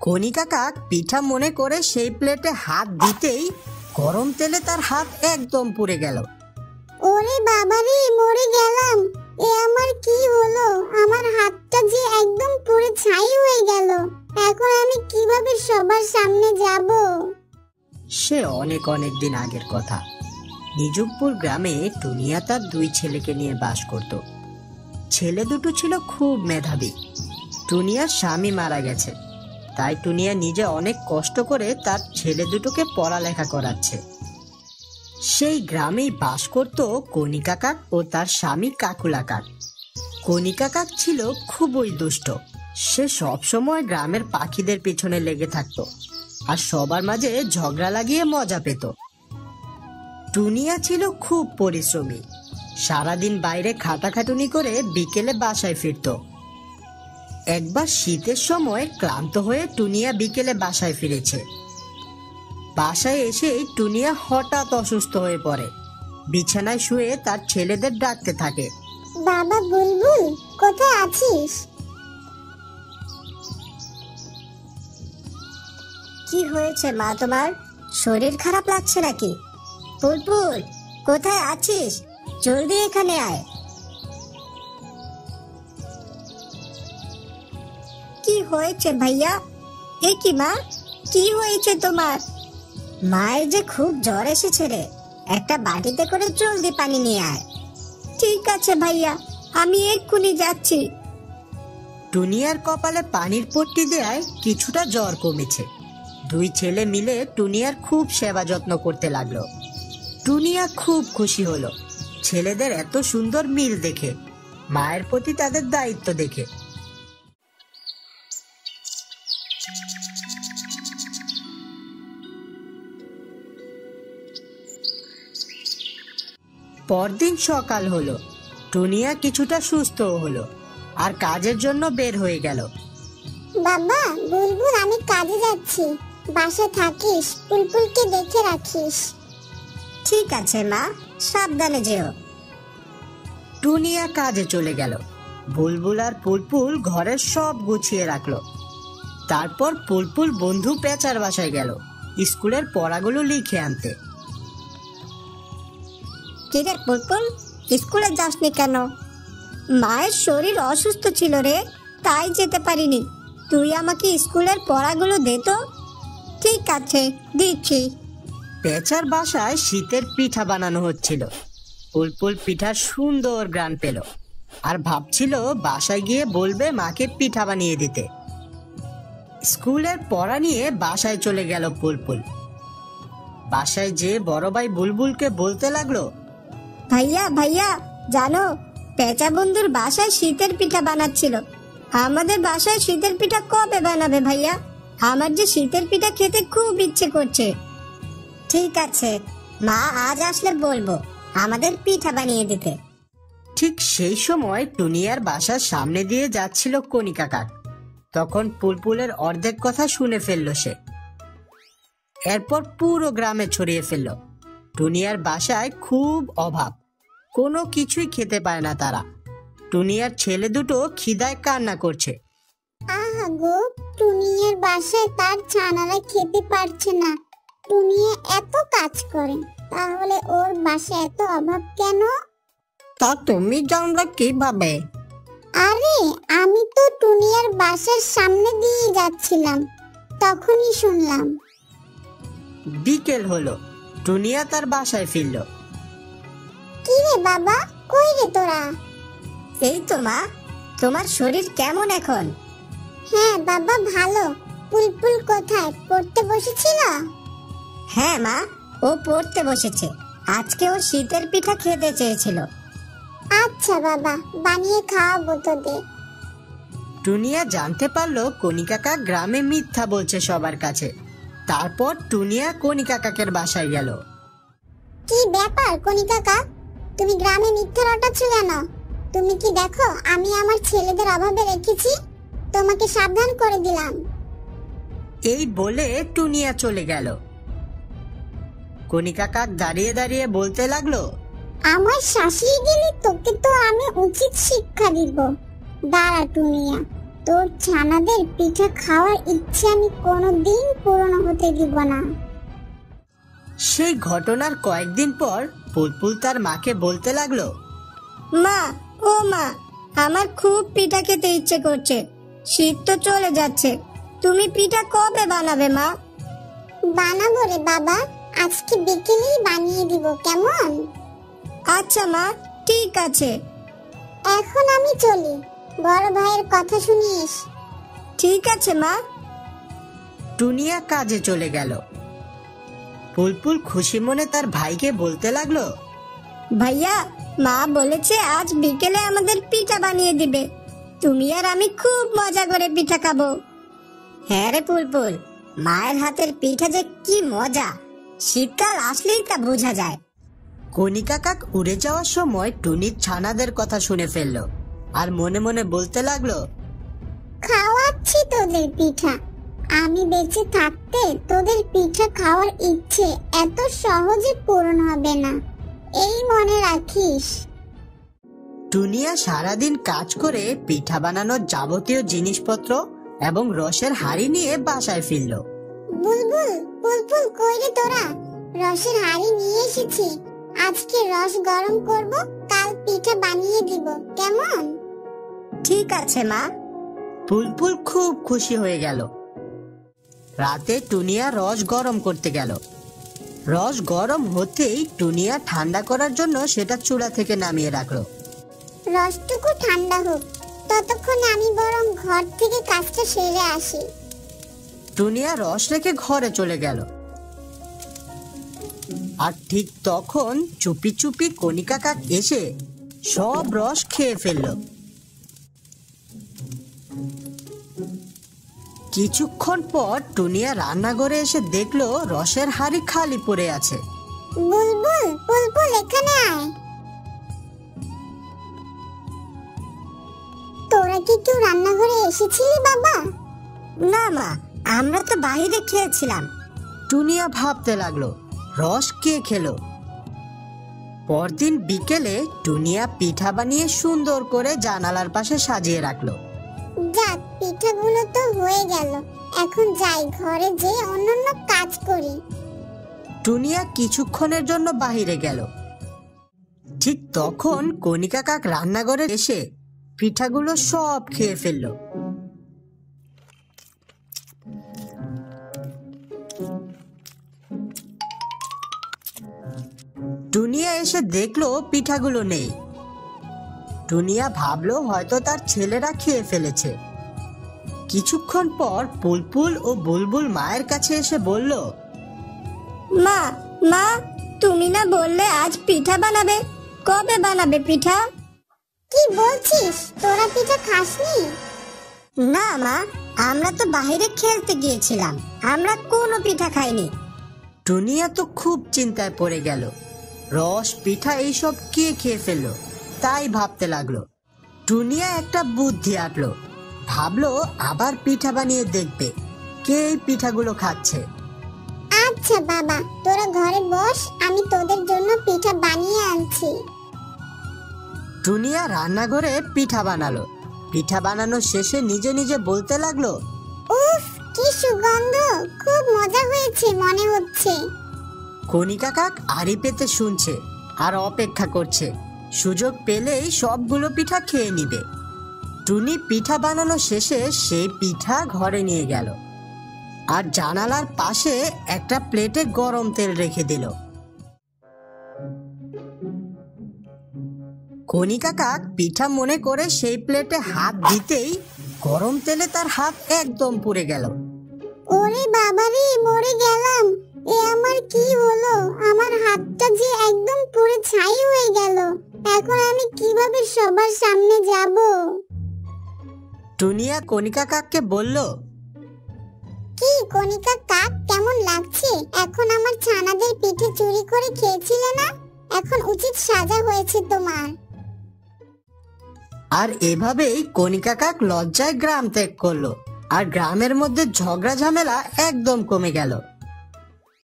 কণিকা কাক পিঠা মনে করে সেই প্লেটে হাত দিতেই গরম তেলে তার হাত একদম পুড়ে গেল। ওরে বাবারে, মরে গেলাম। এ আমার কি হলো? আমার হাতটা যে একদম পুড়ে ছাই হয়ে গেল। এখন আমি কিভাবে সবার সামনে যাব? সে অনেক অনেক দিন আগের কথা। নিজুমপুর গ্রামে টুনিয়া তার দুই ছেলেকে নিয়ে বাস করত। ছেলে দুটো ছিল খুব মেধাবী। টুনিয়ার স্বামী মারা গেছে, তাই টুনিয়া নিজে অনেক কষ্ট করে তার ছেলে দুটোকে পড়ালেখা করাচ্ছে। সেই গ্রামেই বাস করত কণিকা কাক ও তার স্বামী কাকুলা কাক। কণিকা কাক ছিল খুবই দুষ্ট। সে সবসময় গ্রামের পাখিদের পিছনে লেগে থাকতো আর সবার মাঝে ঝগড়া লাগিয়ে মজা পেত। টুনিয়া ছিল খুব পরিশ্রমী। সারাদিন বাইরে খাটাখাটুনি করে বিকেলে বাসায় ফিরত। একবার শীতের সময় ক্লান্ত হয়ে টুনিয়া বিকেলে বাসায় ফিরেছে। বাসায় এসে টুনিয়া হঠাৎ অসুস্থ হয়ে পড়ে। বিছানায় শুয়ে তার ছেলেদের ডাকতে থাকে, বাবা বুলবুল, কোথায় আছিস? কি হয়েছে মা, তোমার শরীর খারাপ লাগছে নাকি? বুলবুল, কোথায় আছিস? জলদি এখানে আয়। কি হয়েছে ভাইয়া? এ কি মা, কি হয়েছে তোমার? মায়ের যে খুব জ্বর এসেছে রে, একটা বাটিতে করে জলদি পানি নিয়ে আয়। ঠিক আছে ভাইয়া, আমি এক্ষুনি যাচ্ছি। টুনিয়ার কপালে পানির পট্টি দেয়ায় কিছুটা জ্বর কমেছে। দুই ছেলে মিলে টুনিয়ার খুব সেবা যত্ন করতে লাগলো। টুনিয়া খুব খুশি হলো ছেলেদের এত সুন্দর মিল দেখে, মায়ের প্রতি তাদের দায়িত্ব দেখে। পরদিন সকাল হলো। টুনিয়া কিছুটা সুস্থ হলো আর কাজের জন্য বের হয়ে গেল। বাবা বুলবুল, আমি কাজে যাচ্ছি, বাসায় থাকিস, বুলবুলকে দেখে রাখিস। ঠিক আছে মা, সাবধানে যেও। টুনিয়া কাজে চলে গেল। বুলবুল আর পুলপুল ঘরের সব গুছিয়ে রাখলো। তারপর পুলপুল বন্ধু পেঁচার বাসায় গেল স্কুলের পড়াগুলো লিখে আনতে। কিরে পুলপুল, স্কুলে যাসনি কেন? মায়ের শরীর অসুস্থ ছিল রে, তাই যেতে পারিনি। তুই আমাকে স্কুলের পড়াগুলো দে তো। ঠিক আছে, দিচ্ছি। পেঁচার বাসায় শীতের পিঠা বানানো হচ্ছিল। পুলপুল পিঠার সুন্দর গ্রান পেল আর ভাবছিল বাসায় গিয়ে বলবে মাকে পিঠা বানিয়ে দিতে। স্কুলের পড়া নিয়ে বাসায় চলে গেল পুলপুল। বাসায় যে বড় ভাই বুলবুলকে বলতে লাগলো, ভাইয়া ভাইয়া, জানো পেঁচা বন্ধুর বাসায় শীতের পিঠা বানাচ্ছিল। আমাদের বাসায় শীতের পিঠা কবে বানাবে ভাইয়া? আমার যে শীতের পিঠা খেতে খুব ইচ্ছে করছে। ঠিক আছে মা, আজ আসলে বলবো আমাদের পিঠা বানিয়ে দিতে। ঠিক সেই সময় টুনিয়ার বাসার সামনে দিয়ে যাচ্ছিল কণিকা কাক। তখন পুলপুলের অর্ধেক কথা শুনে ফেললো সে। এরপর পুরো গ্রামে ছড়িয়ে ফেললো টুনিয়ার বাসায় খুব অভাব, কোনো কিছুই খেতে পায় না তারা। টুনিয়ার ছেলে দুটো খিদায় কান্না করছে। আহা গো, টুনিয়ার বাসায় তার ছানারা খেতে পারছে না। টুনিয়া এত কাজ করে, তাহলে ওর বাসায় এত অভাব কেন? তা তুমি জানলে কিভাবে? আরে আমি তো টুনিয়ার বাসার সামনে দিয়ে যাচ্ছিলাম, তখনই শুনলাম। বিকেল হলো, টুনিয়া তার বাসায় ফিরল। কি রে বাবা, কই রে তোরা? এই তো মা, তোমার শরীর কেমন এখন? হ্যাঁ বাবা, ভালো। পুলপুল কোথায়, পড়তে বসেছিল? হ্যাঁ মা, ও পড়তে বসেছে। আজকে ও শীতের পিঠা খেতে চেয়েছিল। আচ্ছা বাবা, বানিয়ে খাওয়াবো তোদের। টুনিয়া জানতে পারলো কণিকা কাক গ্রামে মিথ্যা বলছে সবার কাছে। তারপর টুনিয়া কণিকা কাকের বাসায় গেল। কি ব্যাপার কণিকা কাক, তুমি গ্রামে মিথ্যা রটাচ্ছ কেন? তুমি কি দেখো আমি আমার ছেলেদের অভাবে রেখেছি? তোমাকে সাবধান করে দিলাম। এই বলে টুনিয়া চলে গেল। কণিকা কাক দাঁড়িয়ে দাঁড়িয়ে বলতে লাগলো, আমার শাশুড়ি গেলে তোকে তো আমি উচিত শিক্ষা দিব। দাঁড়া টুনিয়া, তোর ছানাদের পিঠা খাওয়ার ইচ্ছে আমি কোনোদিন পূরণ হতে দিব না। সেই ঘটনার কয়েকদিন পর বুলবুল তার মাকে বলতে লাগলো, মা, ও মা, আমার খুব পিঠা খেতে ইচ্ছে করছে। শীত তো চলে যাচ্ছে, তুমি পিঠা কবে বানাবে মা? বানাবো রে বাবা, আজকে বিকেলেই বানিয়ে দিব, কেমন? আচ্ছা মা, ঠিক আছে। এখন আমি চলি, বড় ভাইয়ের কথা শুনিস। ঠিক আছে মা। টুনিয়া কাজে চলে গেল। বুলবুল খুশি মনে তার ভাইকে বলতে লাগলো, ভাইয়া, মা বলেছে আজ বিকেলে আমাদের পিঠা বানিয়ে দিবে। তুমি আর আমি খুব মজা করে পিঠা খাবো। হ্যাঁ রে বুলবুল, মায়ের হাতের পিঠা যে কি মজা, শীতকাল আসলেই তা বোঝা যায়। কনিকা কাক উড়ে যাওয়ার সময় টুনির ছানাদের কথা শুনে ফেললো আর মনে মনে বলতে লাগলো, খাওয়াচ্ছি তোদের পিঠা। আমি বেঁচে থাকতে তোদের পিঠা খাওয়ার ইচ্ছে এত সহজে পূরণ হবে না, এই মনে রাখিস। টুনিয়া সারাদিন কাজ করে পিঠা বানানোর যাবতীয় জিনিসপত্র এবং রসের হাঁড়ি নিয়ে বাসায় ফিরল। বুলবুল, বুলবুল, কই রে তোরা? রসের হাঁড়ি নিয়ে এসেছি, আজকে রস গরম করব, কাল পিঠা বানিয়ে দিব, কেমন? ঠিক আছে মা। বুলবুল খুব খুশি হয়ে গেল। রাতে টুনিয়া রস গরম করতে গেল। রস গরম হতেই টুনিয়া ঠান্ডা করার জন্য সেটা চুলা থেকে নামিয়ে রাখলো। রসটুকু ঠান্ডা হোক, ততক্ষণে আমি বরং ঘর থেকে কাজটা সেরে আসি। টুনিয়া রস রেখে ঘরে চলে গেল। আর ঠিক তখন চুপি চুপি কনিকা কাক এসে সব রস খেয়ে ফেলল। কিছুক্ষণ পর টুনিয়া রান্নাঘরে এসে দেখলো রসের হাঁড়ি খালি পড়ে আছে। বুলবুল, বুলবুল, এখানে আয়। তোরা কি কেউ রান্নাঘরে এসেছিলি বাবা? না মা, আমরা তো বাইরে খেয়েছিলাম। টুনিয়া ভাবতে লাগলো, রস কে খেলো? পরদিন বিকেলে টুনিয়া পিঠা বানিয়ে সুন্দর করে জানালার পাশে সাজিয়ে রাখলো। যাক, পিঠাগুলো তো হয়ে গেল, এখন যাই ঘরে যে অন্যান্য কাজ করি। টুনিয়া কিছুক্ষণের জন্য বাহিরে গেল। ঠিক তখন কনিকা কাক রান্নাঘরে এসে পিঠাগুলো সব খেয়ে ফেললো। টুনিয়া এসে দেখলো পিঠাগুলো নেই। টুনিয়া ভাবলো হয়তো তার ছেলেরা খেয়ে ফেলেছে। কিছুক্ষণ পর বুলবুল ও বুলবুল মায়ের কাছে এসে বলল, মা, মা, তুমি না বললে আজ পিঠা বানাবে? কবে বানাবে পিঠা? কি বলছিস, তোরা পিঠা খাসনি? না মা, আমরা তো বাইরে খেলতে গিয়েছিলাম, আমরা কোনো পিঠা খাইনি। টুনিয়া তো খুব চিন্তায় পড়ে গেল। রস পিঠা এইসব কে খেয়ে ফেললো তাই ভাবতে লাগলো। টুনিয়া একটা বুদ্ধি আঁটলো, ভাবলো আবার পিঠা বানিয়ে দেখবে কে এই পিঠাগুলো খাচ্ছে। আচ্ছা বাবা, তোরা ঘরে বস, আমি তোদের জন্য পিঠা বানিয়ে আনছি। টুনিয়া রান্নাঘরে পিঠা বানালো। পিঠা বানানো শেষে নিজে নিজে বলতে লাগলো, উফ, কি সুগন্ধ, খুব মজা হয়েছে মনে হচ্ছে। কনিকা কাক আড়ি পেতে শুনছে আর অপেক্ষা করছে, সুযোগ পেলেই সবগুলো পিঠা খেয়ে নিবে। টুনি পিঠা বানানো শেষে সেই পিঠা ঘরে নিয়ে গেল আর জানালার পাশে একটা প্লেটে গরম তেল রেখে দিল। কনিকা কাক পিঠা মনে করে সেই প্লেটে হাত দিতেই গরম তেলে তার হাত একদম পুড়ে গেল। ওরে বাবারে, মরে গেলাম, এ আমার কি হলো? আমার হাতটা যে একদম পুরো ছাই হয়ে গেল, এখন আমি কিভাবে সবার সামনে যাব? টুনিয়া কনিকা কাককে বলল, কি কনিকা কাক, কেমন লাগছে? এখন আমার ছানাদের পিঠে চুরি করে খেয়েছিলে না, এখন উচিত সাজা হয়েছে তোমার। আর এভাবেই কনিকা কাক লজ্জায় গ্রাম ত্যাগ করলো আর গ্রামের মধ্যে ঝগড়া ঝামেলা একদম কমে গেল।